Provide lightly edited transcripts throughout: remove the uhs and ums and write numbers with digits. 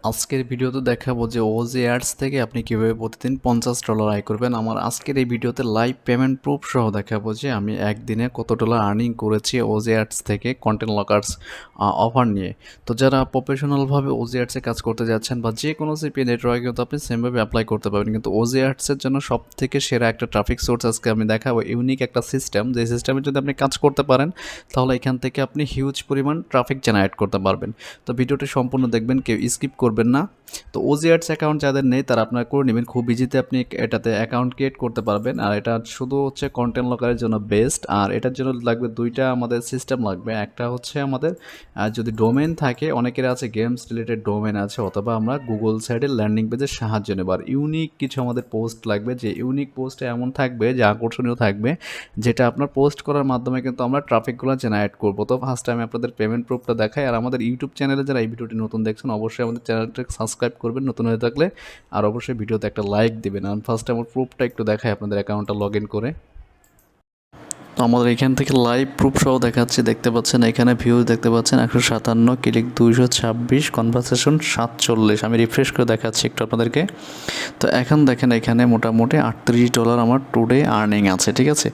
আজকের ভিডিওতে দেখাবো যে ওজি অ্যাডস থেকে আপনি কীভাবে প্রতিদিন $50 আয় করবেন। আমার আজকের এই ভিডিওতে লাইভ পেমেন্ট প্রুফ সহ দেখাবো যে আমি একদিনে কত ডলার আর্নিং করেছি ওজি অ্যাডস থেকে কন্টেন্ট লকার্স অফার নিয়ে। তো যারা প্রফেশনালভাবে ওজি অ্যাডসে কাজ করতে যাচ্ছেন বা যে কোনো সিপিএ নেটওয়ার্কে কিন্তু আপনি সেমভাবে অ্যাপ্লাই করতে পারবেন, কিন্তু ওজি অ্যাডসের জন্য সব থেকে সেরা একটা ট্রাফিক সোর্স আজকে আমি দেখাবো, ইউনিক একটা সিস্টেম, যে সিস্টেমে যদি আপনি কাজ করতে পারেন তাহলে এখান থেকে আপনি হিউজ পরিমাণ ট্রাফিক জেনারেট করতে পারবেন। তো ভিডিওটি সম্পূর্ণ দেখবেন, কেউ স্কিপ করবেন না। তো ওজি অ্যাডস অ্যাকাউন্ট যাদের নেই তারা আপনারা করে নেবেন, খুব ইজিতে আপনি এটাতে অ্যাকাউন্ট ক্রিয়েট করতে পারবেন। আর এটা শুধু হচ্ছে কন্টেন্ট লকারের জন্য বেস্ট। আর এটার জন্য লাগবে দুইটা আমাদের সিস্টেম লাগবে। একটা হচ্ছে আমাদের যদি ডোমেন থাকে, অনেকের আছে গেমস রিলেটেড ডোমেন আছে, অথবা আমরা গুগল সাইডের ল্যান্ডিং পেজের সাহায্য নেব। আর ইউনিক কিছু আমাদের পোস্ট লাগবে, যে ইউনিক পোস্টে এমন থাকবে যে আকর্ষণীয় থাকবে, যেটা আপনার পোস্ট করার মাধ্যমে কিন্তু আমরা ট্রাফিকগুলো জেনারেট করবো। তো ফার্স্ট আমি আপনাদের পেমেন্ট প্রুফটা দেখাই। আর আমাদের ইউটিউব চ্যানেলে যারা এই ভিডিওটি নতুন দেখছেন অবশ্যই আমাদের চ্যানেলটাকে সাবস্ক্রাইব করবেন নতুন হয়ে থাকলে, আর অবশ্যই ভিডিওতে একটা লাইক দিবেন। আর ফার্স্টে আমার প্রুফটা একটু দেখাই আপনাদের অ্যাকাউন্টটা লগ ইন করে। তো আমাদের এখান থেকে লাইভ প্রুফ সহ দেখাচ্ছি, দেখতে পাচ্ছেন এখানে ভিউজ দেখতে পাচ্ছেন 157, ক্লিক 226, কনভারসেশন 47। আমি রিফ্রেশ করে দেখাচ্ছি একটু আপনাদেরকে। তো এখন দেখেন এখানে মোটামুটি $38 আমার টুডে আর্নিং আছে, ঠিক আছে।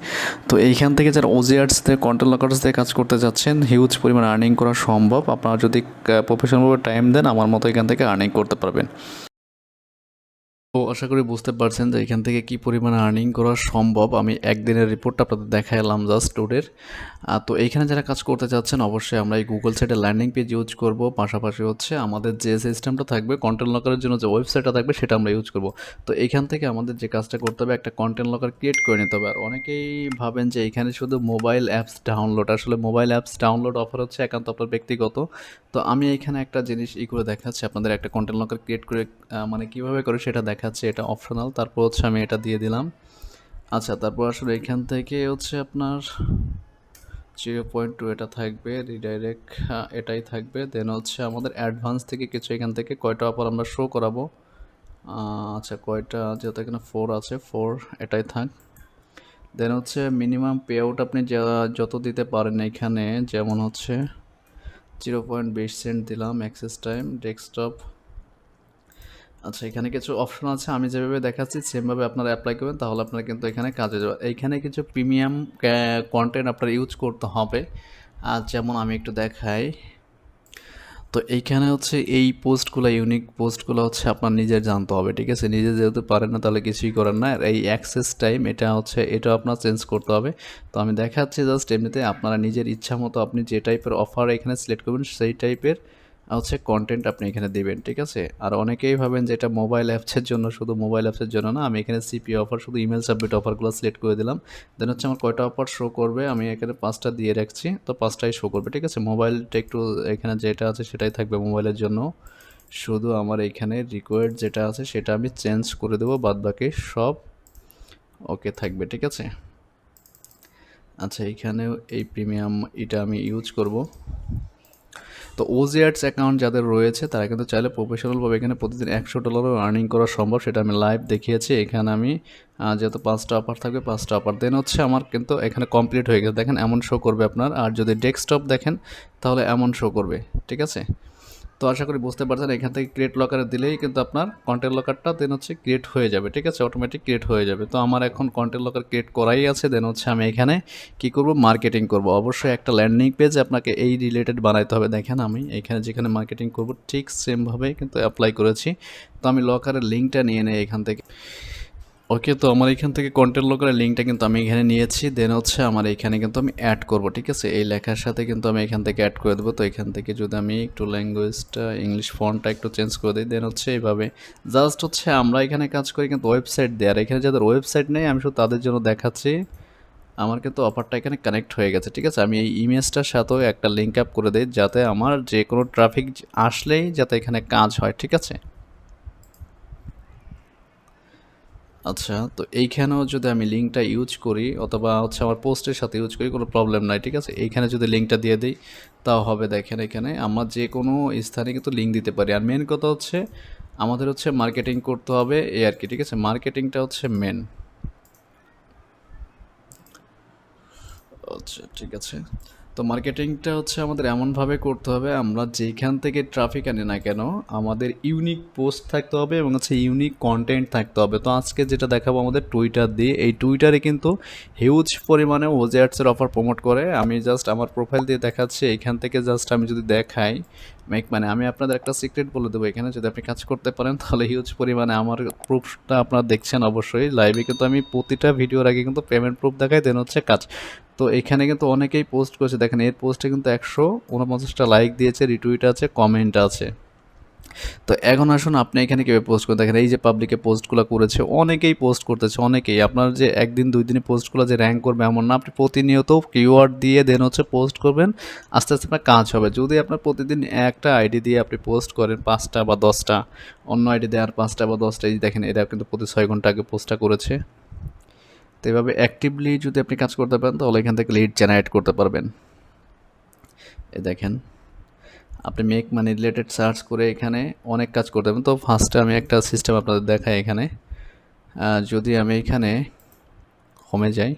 তো এইখান থেকে যারা ওজিআর্স থেকে কন্টেন্ট লকার্স থেকে কাজ করতে যাচ্ছেন, হিউজ পরিমাণ আর্নিং করা সম্ভব। আপনারা যদি প্রফেশনালভাবে টাইম দেন আমার মতো এখান থেকে আর্নিং করতে পারবেন। তো আশা করি বুঝতে পারছেন যে এখান থেকে কি পরিমাণে আর্নিং করা সম্ভব। আমি একদিনের রিপোর্টটা আপনাদের দেখালাম জাস্ট টুডের। তো এইখানে যারা কাজ করতে চাচ্ছেন অবশ্যই আমরা এই গুগল সাইটে ল্যান্ডিং পেজ ইউজ করব, পাশাপাশি হচ্ছে আমাদের যে সিস্টেমটা থাকবে কন্টেন্ট লকারের জন্য, যে ওয়েবসাইটটা থাকবে সেটা আমরা ইউজ করব। তো এখান থেকে আমাদের যে কাজটা করতে হবে, একটা কন্টেন্ট লকার ক্রিয়েট করে নিতে হবে। আর অনেকেই ভাবেন যে এখানে শুধু মোবাইল অ্যাপস ডাউনলোড, আসলে মোবাইল অ্যাপস ডাউনলোড অফার হচ্ছে একান্ত আপনার ব্যক্তিগত। তো আমি এখানে একটা জিনিস করে দেখাচ্ছি আপনাদের, একটা কন্টেন্ট লকার ক্রিয়েট করে মানে কীভাবে করে সেটা দেখাচ্ছে। এটা অপশনাল, তারপর হচ্ছে আমি এটা দিয়ে দিলাম। আচ্ছা, তারপর আসলে এখান থেকে হচ্ছে আপনার 0.2 এটা থাকবে, রিডাইরেক্ট এটাই থাকবে। দেন হচ্ছে আমাদের অ্যাডভান্স থেকে কিছু এখান থেকে কয়টা অফার আমরা শো করাবো। আচ্ছা, কয়টা, যেহেতু এখানে 4 আছে, 4 এটাই থাক। দেন হচ্ছে মিনিমাম পে আউট আপনি যত দিতে পারেন এখানে, যেমন হচ্ছে 0.20 দিলাম। Access time, desktop. আচ্ছা, এখানে কিছু অপশন আছে, আমি যেভাবে দেখাচ্ছি সেমভাবে আপনারা অ্যাপ্লাই করবেন, তাহলে আপনারা কিন্তু এখানে কাজে যাবেন। এইখানে কিছু প্রিমিয়াম কন্টেন্ট আপনার ইউজ করতে হবে। আর যেমন আমি একটু দেখাই, তো এইখানে হচ্ছে এই পোস্টগুলো, ইউনিক পোস্টগুলো হচ্ছে আপনার নিজের জানতে হবে, ঠিক আছে। নিজে যেহেতু পারেন না তাহলে কিছুই করার না। আর এই অ্যাক্সেস টাইম এটা হচ্ছে, এটা আপনার চেঞ্জ করতে হবে। তো আমি দেখাচ্ছি জাস্ট এমনিতে, আপনারা নিজের ইচ্ছা মতো আপনি যে টাইপের অফার এখানে সিলেক্ট করবেন সেই টাইপের হচ্ছে কন্টেন্ট আপনি এখানে দেবেন, ঠিক আছে। আর অনেকেই ভাবেন যে এটা মোবাইল অ্যাপসের জন্য, শুধু মোবাইল অ্যাপসের জন্য না। আমি এখানে সিপিএ অফার, শুধু ইমেল সাবমিট অফারগুলো সিলেক্ট করে দিলাম। দেন হচ্ছে আমার কয়টা অফার শো করবে, আমি এখানে 5টা দিয়ে রাখছি, তো 5টাই শো করবে, ঠিক আছে। মোবাইলটা একটু এখানে যেটা আছে সেটাই থাকবে মোবাইলের জন্য। শুধু আমার এইখানে রিকোয়ার্ড যেটা আছে সেটা আমি চেঞ্জ করে দেবো, বাদ বাকি সব ওকে থাকবে, ঠিক আছে। আচ্ছা, এইখানেও এই প্রিমিয়াম এটা আমি ইউজ করব। তো ওজিআর্টস অ্যাকাউন্ট যাদের রয়েছে তারা কিন্তু চাইলে প্রফেশনালভাবে এখানে প্রতিদিন $100 আর্নিং করা সম্ভব, সেটা আমি লাইভ দেখিয়েছি। এখানে আমি যেহেতু 5টা অফার থাকবে, 5টা অফার দেন হচ্ছে আমার কিন্তু এখানে কমপ্লিট হয়ে গেছে। দেখেন এমন শো করবে আপনার, আর যদি ডেস্কটপ দেখেন তাহলে এমন শো করবে, ঠিক আছে। তো আশা করি বুঝতে পারছেন, এখান থেকে ক্রিয়েট লকারে দিলেই কিন্তু আপনার কন্টেন্ট লকারটা দেন হচ্ছে ক্রিয়েট হয়ে যাবে, ঠিক আছে, অটোমেটিক ক্রিয়েট হয়ে যাবে। তো আমার এখন কন্টেন্ট লকার ক্রিয়েট করাই আছে। দেন হচ্ছে আমি এখানে কি করব, মার্কেটিং করব। অবশ্যই একটা ল্যান্ডিং পেজ আপনাকে এই রিলেটেড বানাইতে হবে। দেখেন আমি এখানে যেখানে মার্কেটিং করব ঠিক সেমভাবে কিন্তু অ্যাপ্লাই করেছি। তো আমি লকারের লিঙ্কটা নিয়ে নেই এখান থেকে। ওকে, তো আমার এখান থেকে কন্টেন্ট লকারের লিঙ্কটা কিন্তু আমি এখানে নিয়েছি। দেন হচ্ছে আমার এখানে কিন্তু আমি অ্যাড করব, ঠিক আছে। এই লেখার সাথে কিন্তু আমি এখান থেকে অ্যাড করে দেবো। তো এখান থেকে যদি আমি একটু ল্যাঙ্গুয়েজটা, ইংলিশ ফন্টটা একটু চেঞ্জ করে দিই, দেন হচ্ছে এইভাবে জাস্ট হচ্ছে আমরা এখানে কাজ করি কিন্তু ওয়েবসাইট দেওয়ার। এখানে যাদের ওয়েবসাইট নেই আমি শুধু তাদের জন্য দেখাচ্ছি। আমার কিন্তু অফারটা এখানে কানেক্ট হয়ে গেছে, ঠিক আছে। আমি এই ইমেজটার সাথেও একটা লিঙ্ক আপ করে দিই, যাতে আমার যে কোনো ট্রাফিক আসলেই যাতে এখানে কাজ হয়, ঠিক আছে। আচ্ছা, তো এইখানেও যদি আমি লিঙ্কটা ইউজ করি, অথবা হচ্ছে আমার পোস্টের সাথে ইউজ করি, কোনো প্রবলেম নাই, ঠিক আছে। এইখানে যদি লিঙ্কটা দিয়ে দিই তাও হবে। দেখেন এখানে আমরা যে কোনো স্থানে কিন্তু লিঙ্ক দিতে পারি। আর মেন কথা হচ্ছে আমাদের হচ্ছে মার্কেটিং করতে হবে এই আর কি, ঠিক আছে। মার্কেটিংটা হচ্ছে মেন। আচ্ছা, ঠিক আছে। তো মার্কেটিংটা হচ্ছে আমাদের এমনভাবে করতে হবে, আমরা যেখান থেকে ট্রাফিক আনি না কেন আমাদের ইউনিক পোস্ট থাকতে হবে এবং হচ্ছে ইউনিক কন্টেন্ট থাকতে হবে। তো আজকে যেটা দেখাবো আমাদের টুইটার দিয়ে, এই টুইটারে কিন্তু হিউজ পরিমাণে ওজে অ্যাডসের অফার প্রমোট করে। আমি জাস্ট আমার প্রোফাইল দিয়ে দেখাচ্ছি, এখান থেকে জাস্ট আমি যদি দেখাই মানে আমি আপনাদের একটা সিক্রেট বলে দেবো, এখানে যদি আপনি কাজ করতে পারেন তাহলে হিউজ পরিমাণে, আমার প্রুফটা আপনারা দেখছেন অবশ্যই লাইভে, কিন্তু আমি প্রতিটা ভিডিওর আগে কিন্তু পেমেন্ট প্রুফ দেখাই, দেন হচ্ছে কাজ। তো এখানে কিন্তু অনেকেই পোস্ট করেছে, দেখেন এর পোস্টে কিন্তু 149টা লাইক দিয়েছে, রিটুইট আছে, কমেন্ট আছে। তো এখন আসুন আপনি এখানে কীভাবে পোস্ট করে দেখেন, এই যে পাবলিকে পোস্টগুলো করেছে, অনেকেই পোস্ট করতেছে, অনেকেই। আপনার যে একদিন দুই দিনে পোস্টগুলো যে র্যাঙ্ক করবে এমন না, আপনি প্রতিনিয়ত কিওয়ার্ড দিয়ে দেন হচ্ছে পোস্ট করবেন, আস্তে আস্তে আপনার কাজ হবে। যদি আপনার প্রতিদিন একটা আইডি দিয়ে আপনি পোস্ট করেন 5টা বা 10টা, অন্য আইডি দিয়ে আর 5টা বা 10টা, এই দেখেন এরা কিন্তু প্রতি 6 ঘন্টা আগে পোস্টটা করেছে। তো এভাবে অ্যাক্টিভলি যদি আপনি কাজ করতে পারেন তাহলে এখান থেকে লিড জেনারেট করতে পারবেন। এই দেখেন আপনি মেক মানি রিলেটেড সার্চ করে এখানে অনেক কাজ করতে পারবেন। তো ফার্স্টে আমি একটা সিস্টেম আপনাদের দেখাই এখানে। যদি আমি এখানে হোমে যাই,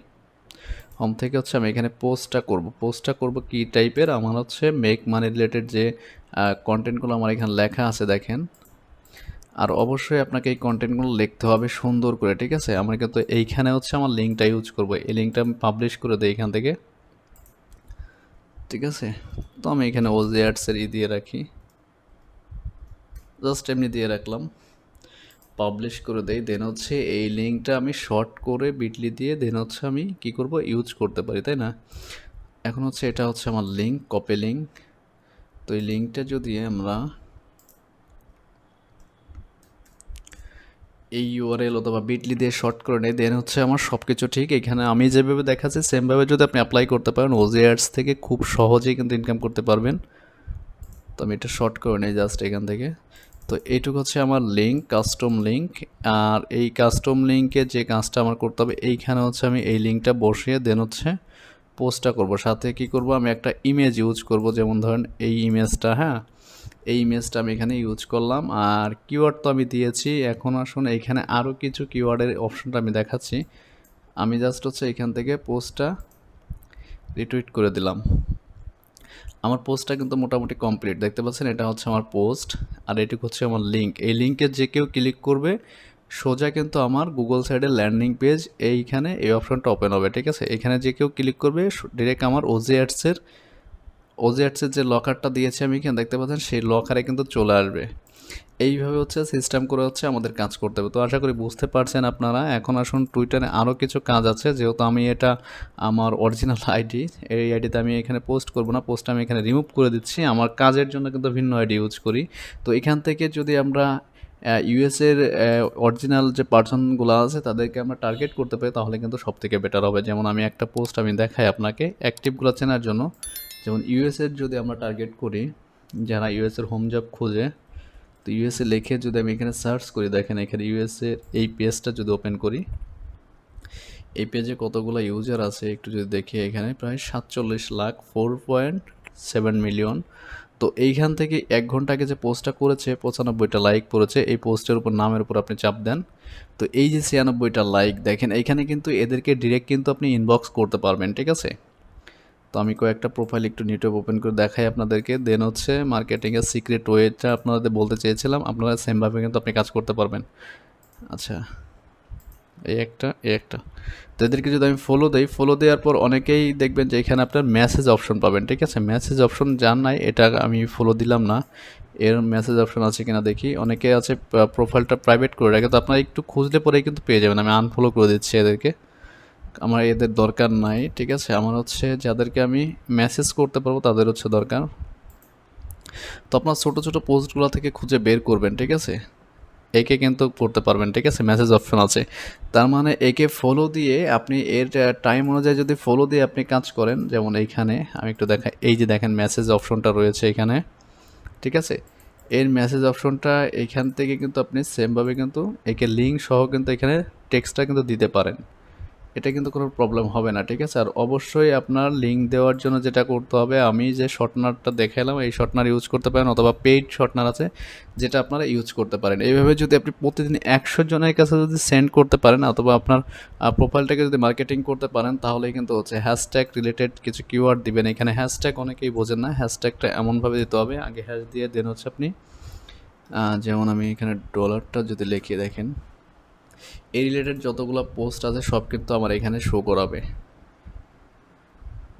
হোম থেকে হচ্ছে আমি এখানে পোস্টটা করব কি টাইপের, আমার হচ্ছে মেক মানি রিলেটেড যে কন্টেন্টগুলো আমার এখানে লেখা আছে দেখেন। আর অবশ্যই আপনাকে এই কন্টেন্টগুলো লিখতে হবে সুন্দর করে, ঠিক আছে। আমরা কিন্তু এইখানে হচ্ছে আমার লিঙ্কটা ইউজ করব, এই লিঙ্কটা আমি পাবলিশ করে দিই এখান থেকে, ঠিক আছে। তো আমি এখানে ওজে অ্যাডসের দিয়ে রাখি, জাস্ট এমনি দিয়ে রাখলাম, পাবলিশ করে দেই। দেন হচ্ছে এই লিঙ্কটা আমি শর্ট করে বিটলি দিয়ে দেন হচ্ছে আমি কি করব, ইউজ করতে পারি, তাই না। এখন হচ্ছে এটা হচ্ছে আমার লিঙ্ক, কপি লিঙ্ক। তো এই লিঙ্কটা যদি আমরা এই ইউআরএল অথবা বিটলি দিয়ে শর্ট করে নেই, দেন হচ্ছে আমার সব কিছু ঠিক। এখানে আমি যেভাবে দেখাচ্ছি সেমভাবে যদি আপনি অ্যাপ্লাই করতে পারেন, ওজে অ্যাডস থেকে খুব সহজেই কিন্তু ইনকাম করতে পারবেন। তো আমি এটা শর্ট করে নিই জাস্ট এখান থেকে। তো এইটুকু হচ্ছে আমার লিঙ্ক, কাস্টম লিঙ্ক। আর এই কাস্টম লিঙ্কে যে কাজটা আমার করতে হবে, এইখানে হচ্ছে আমি এই লিঙ্কটা বসিয়ে দেন হচ্ছে পোস্টটা করব। সাথে কি করব, আমি একটা ইমেজ ইউজ করব, যেমন ধরেন এই ইমেজটা, হ্যাঁ এই ইমেজটা আমি এখানে ইউজ করলাম। আর কিওয়ার্ড তো আমি দিয়েছি, এখন আসুন এইখানে আরও কিছু কিওয়ার্ডের অপশনটা আমি দেখাচ্ছি। আমি জাস্ট হচ্ছে এখান থেকে পোস্টটা রিটুইট করে দিলাম। আমার পোস্টটা কিন্তু মোটামুটি কমপ্লিট, দেখতে পাচ্ছেন এটা হচ্ছে আমার পোস্ট, আর এটুকু হচ্ছে আমার লিঙ্ক। এই লিঙ্কে যে কেউ ক্লিক করবে সোজা কিন্তু আমার গুগল সাইডের ল্যান্ডিং পেজ, এইখানে এই অপশনটা ওপেন হবে, ঠিক আছে। এখানে যে কেউ ক্লিক করবে ডিরেক্ট আমার ওজে অ্যাডসের যে লকারটা দিয়েছি আমি এখানে দেখতে পাচ্ছেন, সেই লকারে কিন্তু চলে আসবে। এইভাবে হচ্ছে সিস্টেম করে হচ্ছে আমাদের কাজ করতে হবে। তো আশা করি বুঝতে পারছেন আপনারা। এখন আসুন টুইটারে আরও কিছু কাজ আছে, যেহেতু আমি এটা আমার অরিজিনাল আইডি, এই আইডিতে আমি এখানে পোস্ট করব না, পোস্ট আমি এখানে রিমুভ করে দিচ্ছি, আমার কাজের জন্য কিন্তু ভিন্ন আইডি ইউজ করি। তো এখান থেকে যদি আমরা ইউএসের অরিজিনাল যে পার্সনগুলো আছে তাদেরকে আমরা টার্গেট করতে পারি তাহলে কিন্তু সবথেকে বেটার হবে। যেমন আমি একটা পোস্ট আমি দেখাই আপনাকে অ্যাক্টিভগুলো চেনার জন্য। যেমন ইউএসের যদি আমরা টার্গেট করি, যারা ইউএসের হোম জব খোঁজে, তো ইউএসএ লিখে যদি আমি এখানে সার্চ করি, দেখেন এখানে ইউএসএ এই পেজটা যদি ওপেন করি, এই পেজে কতগুলো ইউজার আছে একটু যদি দেখি, এখানে প্রায় 47 লাখ, 4.7 মিলিয়ন। তো এইখান থেকে 1 ঘন্টা আগে যে পোস্টটা করেছে 95টা লাইক পড়েছে, এই পোস্টের উপর নামের উপর আপনি চাপ দেন, তো এই যে 96টা লাইক দেখেন, এইখানে কিন্তু এদেরকে ডিরেক্ট কিন্তু আপনি ইনবক্স করতে পারবেন, ঠিক আছে। তো আমি কয়েকটা প্রোফাইল একটু ইউটিউব ওপেন করে দেখাই আপনাদেরকে। দেন হচ্ছে মার্কেটিংয়ের সিক্রেট ওয়েটা আপনাদের বলতে চেয়েছিলাম, আপনারা সেমভাবে কিন্তু আপনি কাজ করতে পারবেন। আচ্ছা এই একটা তো এদেরকে যদি আমি ফলো দেই, ফলো দেওয়ার পর অনেকেই দেখবেন যে এখানে আপনার মেসেজ অপশন পাবেন, ঠিক আছে। মেসেজ অপশন যার নাই, এটা আমি ফলো দিলাম না, এর মেসেজ অপশন আছে কিনা দেখি। অনেকে আছে প্রোফাইলটা প্রাইভেট করে রাখে, তো আপনারা একটু খুঁজলে পরেই কিন্তু পেয়ে যাবেন। আমি আনফলো করে দিচ্ছি এদেরকে, আমার এদের দরকার নাই, ঠিক আছে। আমার হচ্ছে যাদেরকে আমি মেসেজ করতে পারবো তাদের হচ্ছে দরকার। তো আপনার ছোটো ছোটো পোস্টগুলো থেকে খুঁজে বের করবেন, ঠিক আছে। একে কিন্তু করতে পারবেন, ঠিক আছে, মেসেজ অপশন আছে। তার মানে একে ফলো দিয়ে আপনি এর টাইম অনুযায়ী যদি ফলো দিয়ে আপনি কাজ করেন, যেমন এইখানে আমি একটু দেখাই, এই যে দেখেন মেসেজ অপশনটা রয়েছে এখানে, ঠিক আছে। এর মেসেজ অপশনটা এইখান থেকে কিন্তু আপনি সেমভাবে কিন্তু একে লিঙ্ক সহ কিন্তু এখানে টেক্সটটা কিন্তু দিতে পারেন। এটা কিন্তু কোনো প্রবলেম হবে না, ঠিক আছে? আর অবশ্যই আপনার লিঙ্ক দেওয়ার জন্য যেটা করতে হবে, আমি যে শর্টনারটা দেখালাম এই শর্টনার ইউজ করতে পারেন, অথবা পেইড শর্টনার আছে যেটা আপনারা ইউজ করতে পারেন। এইভাবে যদি আপনি প্রতিদিন 100 জনের কাছে যদি সেন্ড করতে পারেন, অথবা আপনার প্রোফাইলটাকে যদি মার্কেটিং করতে পারেন, তাহলেই কিন্তু হচ্ছে হ্যাশট্যাগ রিলেটেড কিছু কিওয়ার্ড দিবেন। এখানে হ্যাশট্যাগ অনেকেই বোঝেন না, হ্যাশট্যাগটা এমনভাবে দিতে হবে, আগে হ্যাশ দিয়ে দেন হচ্ছে আপনি যেমন আমি এখানে ডলারটা যদি লিখিয়ে দেখেন, এই রিলেটেড যতগুলো পোস্ট আছে সব কিন্তু আমার এখানে শো করাবে।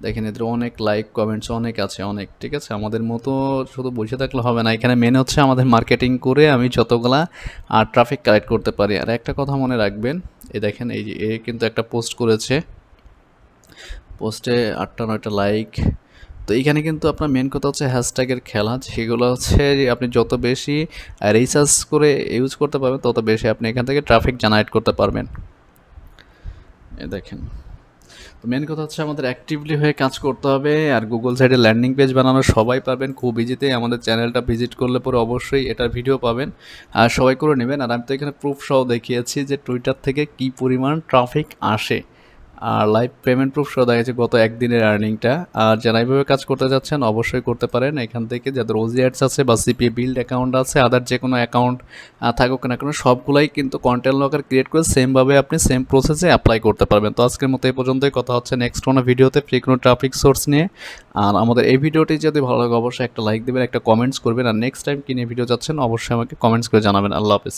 দেখেন এদের অনেক লাইক কমেন্টস অনেক আছে, অনেক, ঠিক আছে? আমাদের মতো শুধু বসে থাকলে হবে না, এখানে মেন হচ্ছে আমাদের মার্কেটিং করে আমি যতগুলা ট্রাফিক কালেক্ট করতে পারি। আর একটা কথা মনে রাখবেন, এই দেখেন এই যে এ কিন্তু একটা পোস্ট করেছে, পোস্টে 8টা 9টা লাইক। তো এইখানে কিন্তু আপনার মেন কথা হচ্ছে হ্যাশট্যাগের খেলা, যেগুলো হচ্ছে যে আপনি যত বেশি রিসার্চ করে ইউজ করতে পারবেন তত বেশি আপনি এখান থেকে ট্রাফিক জেনারেট করতে পারবেন। এই দেখেন, তো মেন কথা হচ্ছে আমাদের অ্যাক্টিভলি হয়ে কাজ করতে হবে। আর গুগল সাইটে ল্যান্ডিং পেজ বানানো সবাই পারবেন খুব ইজিতে, আমাদের চ্যানেলটা ভিজিট করলে পরে অবশ্যই এটার ভিডিও পাবেন, আর সবাই করে নেবেন। আর আমি তো এখানে প্রুফ সহ দেখিয়েছি যে টুইটার থেকে কী পরিমাণ ট্রাফিক আসে, আর লাইভ পেমেন্ট প্রুফ সহ দেখা যাচ্ছে গত একদিনের আর্নিংটা। আর যারা এইভাবে কাজ করতে যাচ্ছেন অবশ্যই করতে পারেন এখান থেকে, যাদের ওজি অ্যাডস আছে বা সিপিএ বিল্ড অ্যাকাউন্ট আছে, আদার যে কোনো অ্যাকাউন্ট থাকুক না কেন, সবগুলাই কিন্তু কন্টেন্ট লকার ক্রিয়েট করে সেমভাবে আপনি সেম প্রসেসে অ্যাপ্লাই করতে পারবেন। তো আজকের মতো এই পর্যন্তই, কথা হচ্ছে নেক্সট কোনো ভিডিওতে ফ্রি কোনো ট্রাফিক সোর্স নিয়ে। আর আমাদের এই ভিডিওটি যদি ভালো লাগে অবশ্যই একটা লাইক দেবেন, একটা কমেন্টস করবেন, আর নেক্সট টাইম কী নিয়ে ভিডিও যাচ্ছেন অবশ্যই আমাকে কমেন্টস করে জানাবেন। আল্লাহ হাফেজ।